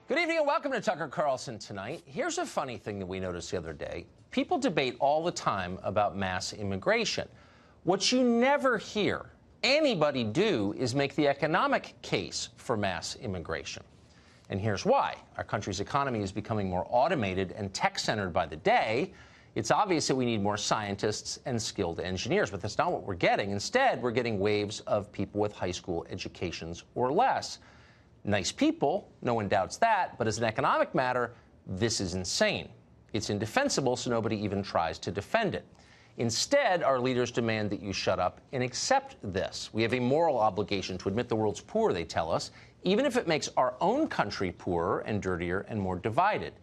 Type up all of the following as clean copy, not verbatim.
Good evening and welcome to Tucker Carlson Tonight. Here's a funny thing that we noticed the other day. People debate all the time about mass immigration. What you never hear anybody do is make the economic case for mass immigration. And here's why. Our country's economy is becoming more automated and tech-centered by the day. It's obvious that we need more scientists and skilled engineers, but that's not what we're getting. Instead, we're getting waves of people with high school educations or less. Nice people, no one doubts that, but as an economic matter, this is insane. It's indefensible, so nobody even tries to defend it. Instead, our leaders demand that you shut up and accept this. We have a moral obligation to admit the world's poor, they tell us, even if it makes our own country poorer and dirtier and more divided.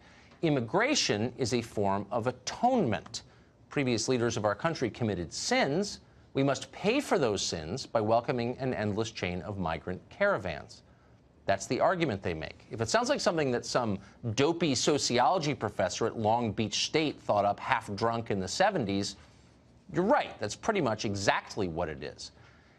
Immigration is a form of atonement. Previous leaders of our country committed sins. We must pay for those sins by welcoming an endless chain of migrant caravans. That's the argument they make. If it sounds like something that some dopey sociology professor at Long Beach State thought up half drunk in the 70s, you're right. That's pretty much exactly what it is.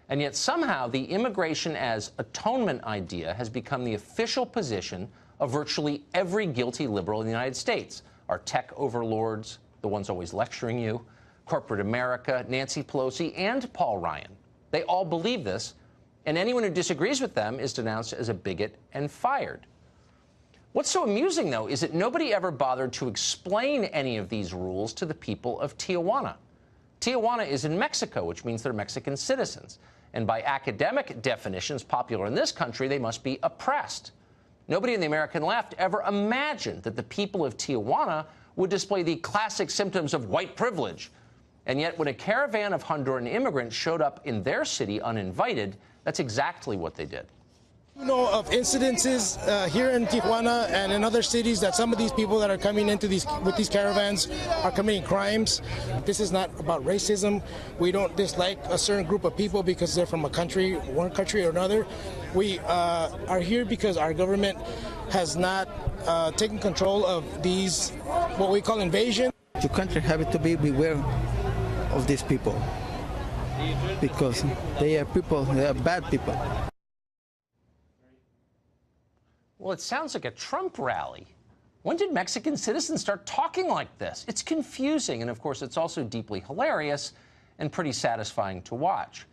And yet somehow the immigration as atonement idea has become the official position of virtually every guilty liberal in the United States. Our tech overlords, the ones always lecturing you, corporate America, Nancy Pelosi, and Paul Ryan. They all believe this. And anyone who disagrees with them is denounced as a bigot and fired. What's so amusing, though, is that nobody ever bothered to explain any of these rules to the people of Tijuana. Tijuana is in Mexico, which means they're Mexican citizens. And by academic definitions popular in this country, they must be oppressed. Nobody in the American left ever imagined that the people of Tijuana would display the classic symptoms of white privilege. And yet, when a caravan of Honduran immigrants showed up in their city uninvited, that's exactly what they did. You know of incidences here in Tijuana and in other cities that some of these people that are coming into with these caravans are committing crimes. This is not about racism. We don't dislike a certain group of people because they're from a country, one country or another. We are here because our government has not taken control of these, what we call invasion. Your country have to be beware of these people because they are people, they are bad people. Well, it sounds like a Trump rally. When did Mexican citizens start talking like this? It's confusing, and of course, it's also deeply hilarious and pretty satisfying to watch.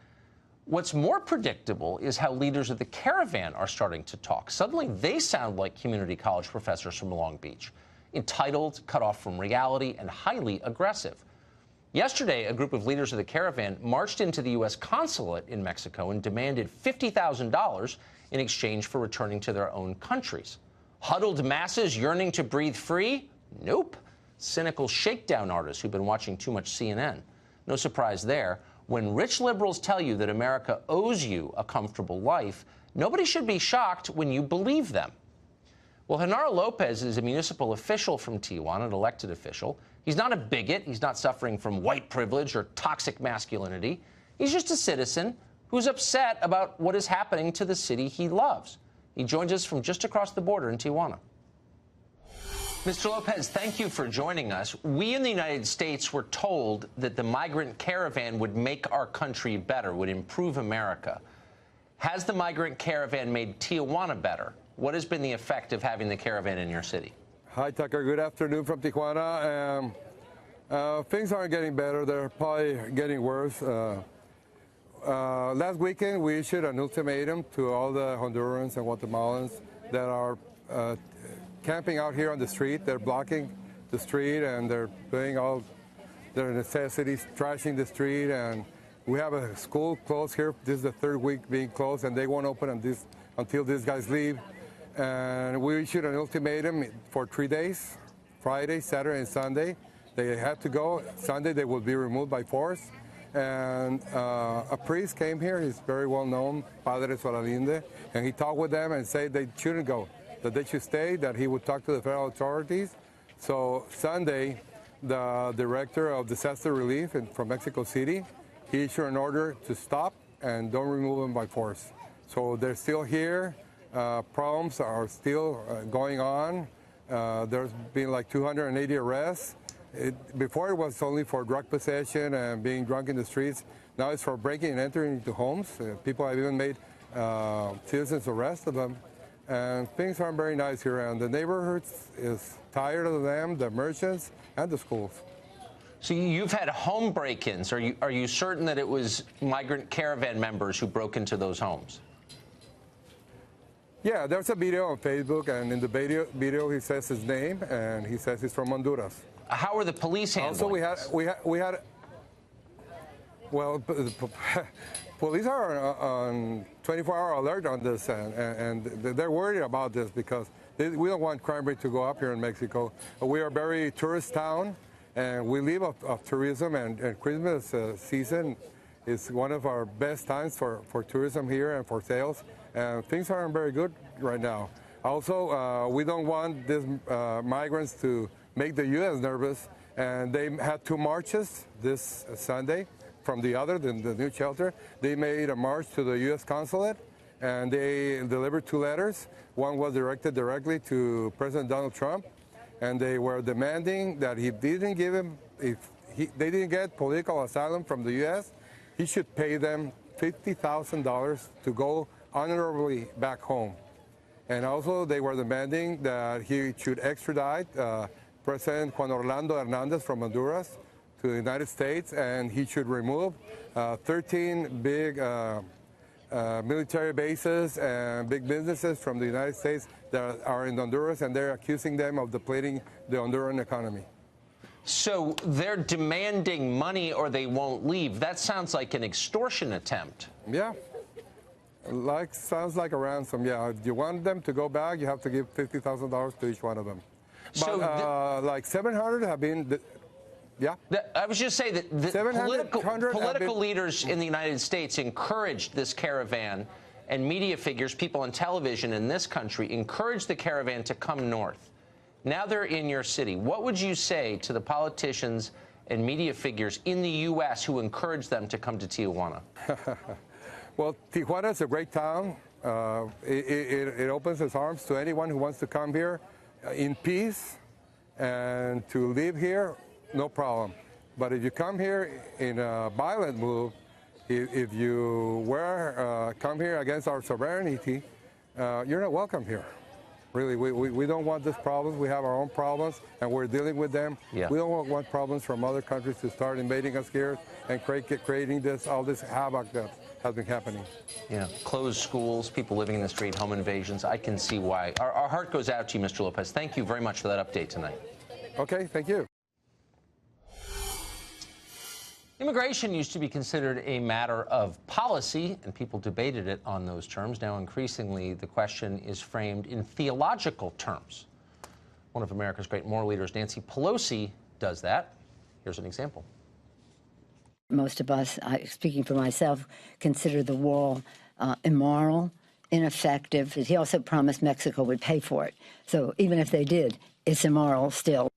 What's more predictable is how leaders of the caravan are starting to talk. Suddenly, they sound like community college professors from Long Beach, entitled, cut off from reality, and highly aggressive. Yesterday, a group of leaders of the caravan marched into the U.S. consulate in Mexico and demanded $50,000 in exchange for returning to their own countries. Huddled masses yearning to breathe free? Nope. Cynical shakedown artists who've been watching too much CNN. No surprise there. When rich liberals tell you that America owes you a comfortable life, nobody should be shocked when you believe them. Well, Genaro Lopez is a municipal official from Tijuana, an elected official. He's not a bigot. He's not suffering from white privilege or toxic masculinity. He's just a citizen who's upset about what is happening to the city he loves. He joins us from just across the border in Tijuana. Mr. Lopez, thank you for joining us. We in the United States were told that the migrant caravan would make our country better, would improve America. Has the migrant caravan made Tijuana better? What has been the effect of having the caravan in your city? Hi, Tucker. Good afternoon from Tijuana. Things aren't getting better. They're probably getting worse. Last weekend, we issued an ultimatum to all the Hondurans and Guatemalans that are camping out here on the street. They're blocking the street, and they're doing all their necessities, trashing the street. And we have a school closed here. This is the third week being closed, and they won't open until these guys leave. And we issued an ultimatum for 3 days, Friday, Saturday, and Sunday. They had to go. Sunday, they will be removed by force. And a priest came here. He's very well known, Padre Solalinde, and he talked with them and said they shouldn't go, that they should stay, that he would talk to the federal authorities. So Sunday, the director of disaster relief from Mexico City, he issued an order to stop and don't remove them by force. So they're still here. Problems are still going on. There's been like 280 arrests. Before it was only for drug possession and being drunk in the streets. Now it's for breaking and entering into homes. People have even made citizens arrest of them. and things aren't very nice here, and the neighborhoods is tired of them, the merchants, and the schools. So you've had home break-ins. Are you certain that it was migrant caravan members who broke into those homes? Yeah, there's a video on Facebook, and in the video he says his name, and he says he's from Honduras. How are the police handling Also, we had well, police are on 24-hour alert on this, and they're worried about this because we don't want crime rate to go up here in Mexico. We are a very tourist town, and we live of tourism, and Christmas season is one of our best times for tourism here and for sales, and things aren't very good right now. Also, we don't want these migrants to make the U.S. nervous, and they had 2 marches this Sunday from the new shelter. They made a march to the U.S. consulate, and they delivered 2 letters. One was directed directly to President Donald Trump, and they were demanding that if they didn't get political asylum from the U.S., he should pay them $50,000 to go honorably back home. And also they were demanding that he should extradite President Juan Orlando Hernandez from Honduras to the United States, and he should remove 13 big military bases and big businesses from the United States that are in Honduras, and they're accusing them of depleting the Honduran economy. So they're demanding money or they won't leave. That sounds like an extortion attempt. Yeah. Sounds like a ransom, yeah. If you want them to go back, you have to give $50,000 to each one of them. But So like 700 have been, yeah. I was just saying that the political leaders in the United States encouraged this caravan, and media figures, people on television in this country, encouraged the caravan to come north. Now they're in your city. What would you say to the politicians and media figures in the U.S. who encouraged them to come to Tijuana? Well, Tijuana is a great town. It opens its arms to anyone who wants to come here in peace and to live here, no problem. But if you come here in a violent move, if you come here against our sovereignty, you're not welcome here. Really, we don't want these problems. We have our own problems, and we're dealing with them. Yeah. We don't want problems from other countries to start invading us here and creating all this havoc that has been happening. Yeah, closed schools, people living in the street, home invasions. I can see why. Our heart goes out to you, Mr. Lopez. Thank you very much for that update tonight. Okay, thank you. Immigration used to be considered a matter of policy, and people debated it on those terms. Now, increasingly, the question is framed in theological terms. One of America's great moral leaders, Nancy Pelosi, does that. Here's an example. Most of us, speaking for myself, consider the wall immoral, ineffective. He also promised Mexico would pay for it. So even if they did, it's immoral still.